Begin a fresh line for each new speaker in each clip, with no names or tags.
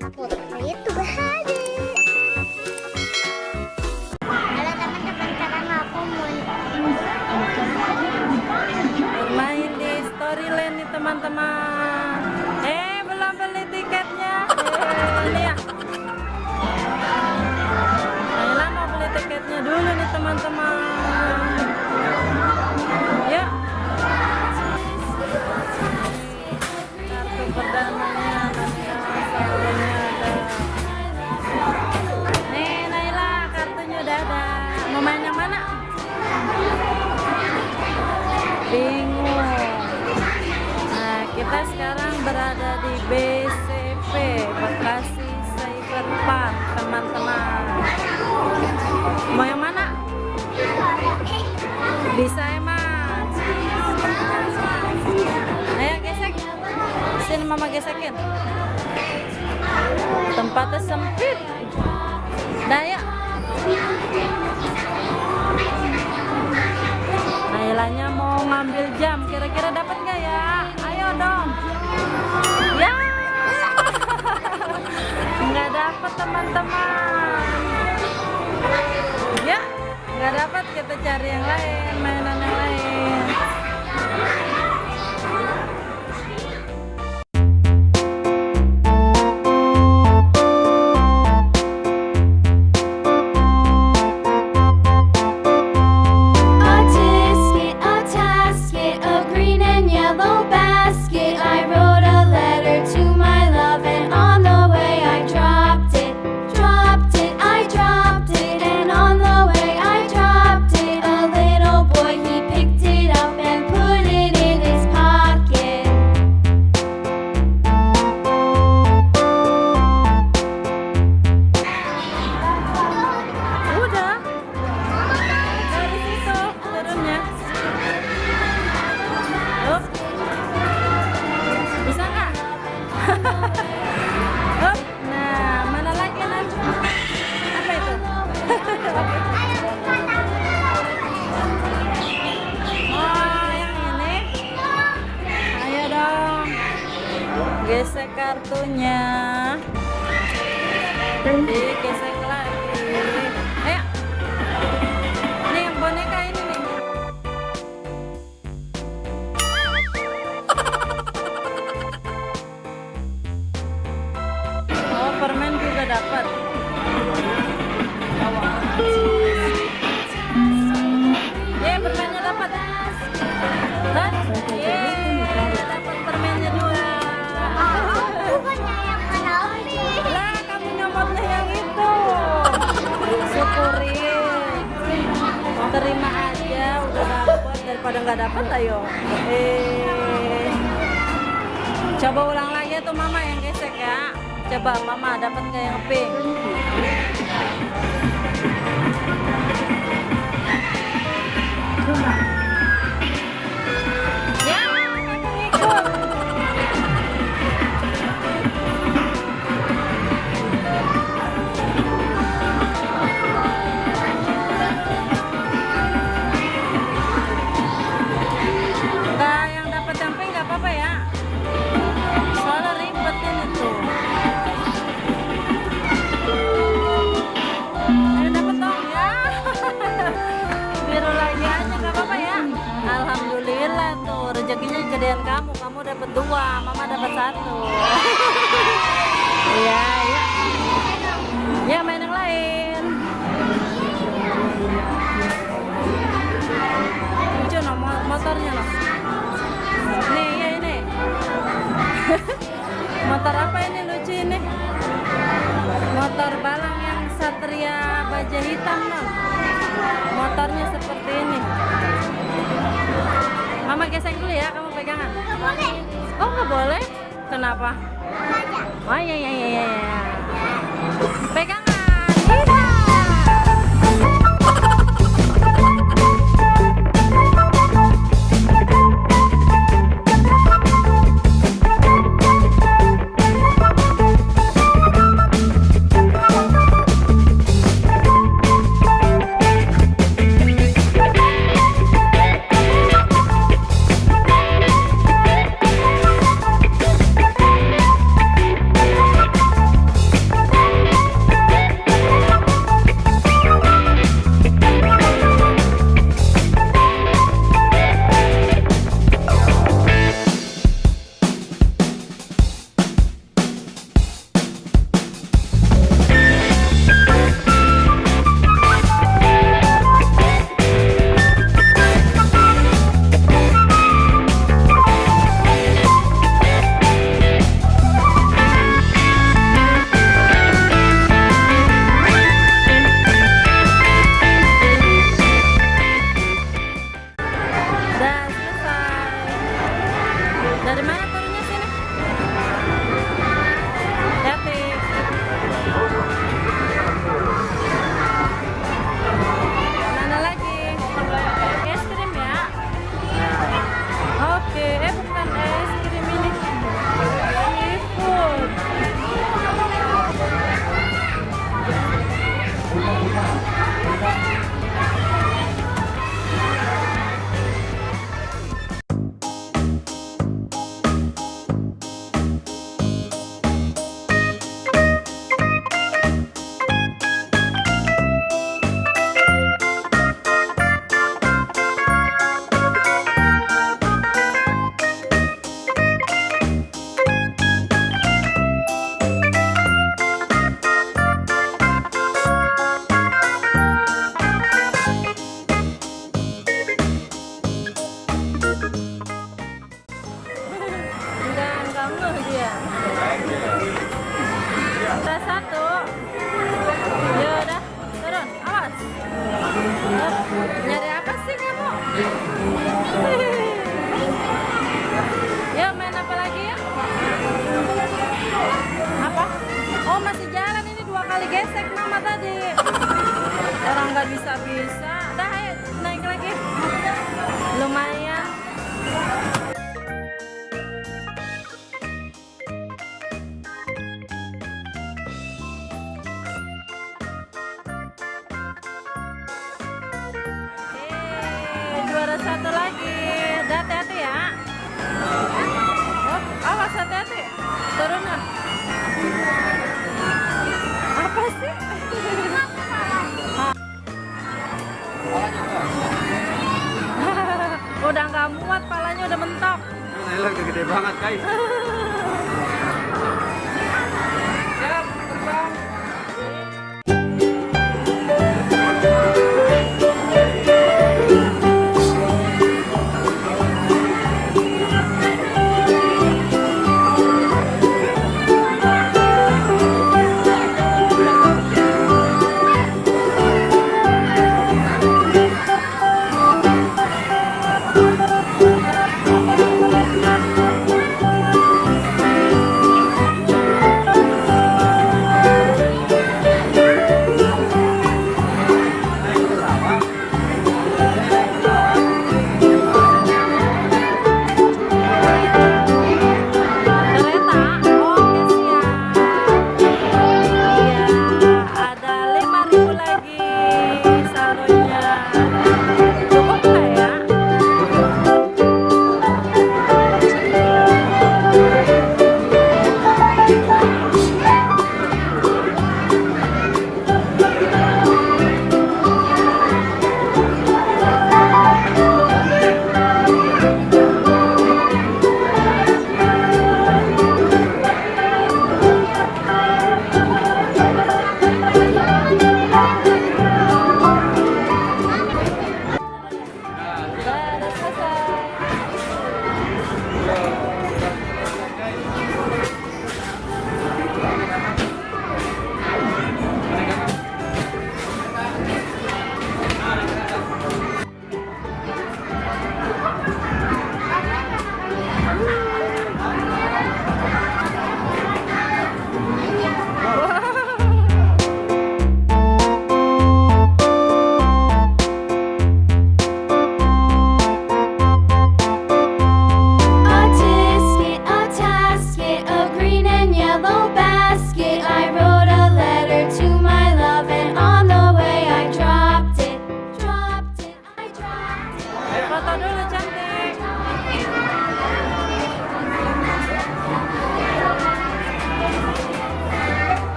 dapur itu hari. Halo teman-teman, sekarang aku mau
bermain di Storyland nih teman-teman. Belum beli tiketnya. Ini ya. Naila mau beli tiketnya dulu nih teman-teman. Ya. Kartu perdananya saldonya ada. Nih Naila, kartunya udah ada. Mau main yang mana? Bingung. Nah, kita sekarang berada di BCP Bekasi Cyber Park, teman-teman. Mau yang mana? Bisa emang. Ayo gesek. Sini mama gesekin. Tempatnya sempit. Daya. Nailanya mau ngambil jam, kira-kira dapat nggak ya? Ayo dong. Ya, nggak dapat teman-teman. Ya, nggak dapat, kita cari yang lain, mainan yang lain. Nah, mana lagi nanti? Apa itu? Oh, yang ini. Ayo dong. Gesek kartunya. Digesek lagi. Ayo. Nih yang boneka ini nih. Permen juga dapat. Permennya dapat. Dapat permennya dua.
bukannya yang mana nih?
Lah, kamu nyomotnya yang itu. Syukurin. Terima aja, udah dapat daripada nggak dapat, ayo. Coba ulang lagi tuh mama yang gesek ya. Coba mama dapat nggak yang pink? Ya, kamu ikut. Nggak, yang dapat yang pink nggak apa-apa ya. Soalnya ribetin itu. Dapat dong ya. Biru lagi aja nggak apa-apa ya. Alhamdulillah tuh rezekinya gedean kamu. Kamu dapat dua, mama dapat satu. Iya, ya. Ya main yang lain. Lucu no motornya loh. Nih ya ini. Motor apa ini lucu ini? Motor balang yang Satria baja hitam non. Motornya seperti ini. Mama gesek dulu ya, kamu pegangan.
Nggak boleh.
Oh nggak boleh? Kenapa? Oh ya ya ya ya. Pegangan. Dari mana turunnya sini? Hati. Mana lagi? Es krim ya? Oke, bukan es krim ini. Seafood. Enggak ngeh dia. Udah satu. Ya udah, turun, awas. Nyari apa sih kamu? Yuk main apa lagi ya? Apa? Oh masih jalan, ini 2 kali gesek mama tadi. Orang nggak bisa-bisa. Dah ayo naik lagi. Lumayan. Juara satu lagi. Udah hati-hati ya. Oh, awas hati-hati. Turunan. Apa sih? Udah nggak muat, palanya udah mentok.
Nailah gede banget guys. Siap, terbang.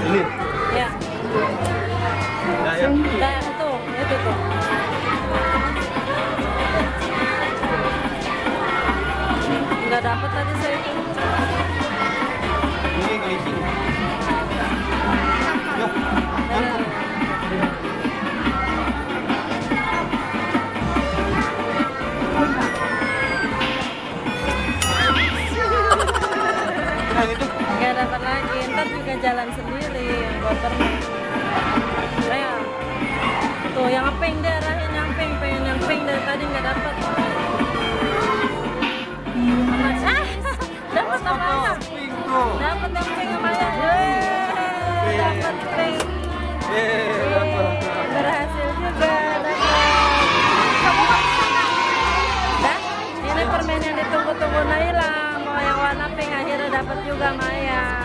Ini.
Ya.
Nah, ya.
Nah, itu tuh. Nggak dapet tadi saya itu.
Ini glazing. Yuk.
Nggak dapat lagi. keluar juga jalan sendiri yang buat permen. Ayo. Tuh yang pink deh, arahin yang pink, pengen yang pink dari tadi nggak dapat. Dapat Amaya.
Pink tuh.
Dapat yang pink Amaya. Dapat pink.
Dapat.
Berhasil juga dapat. Kamu mau sana? Dah, ini permen yang ditunggu-tunggu Naila. Mau yang warna pink akhirnya dapat juga Maya.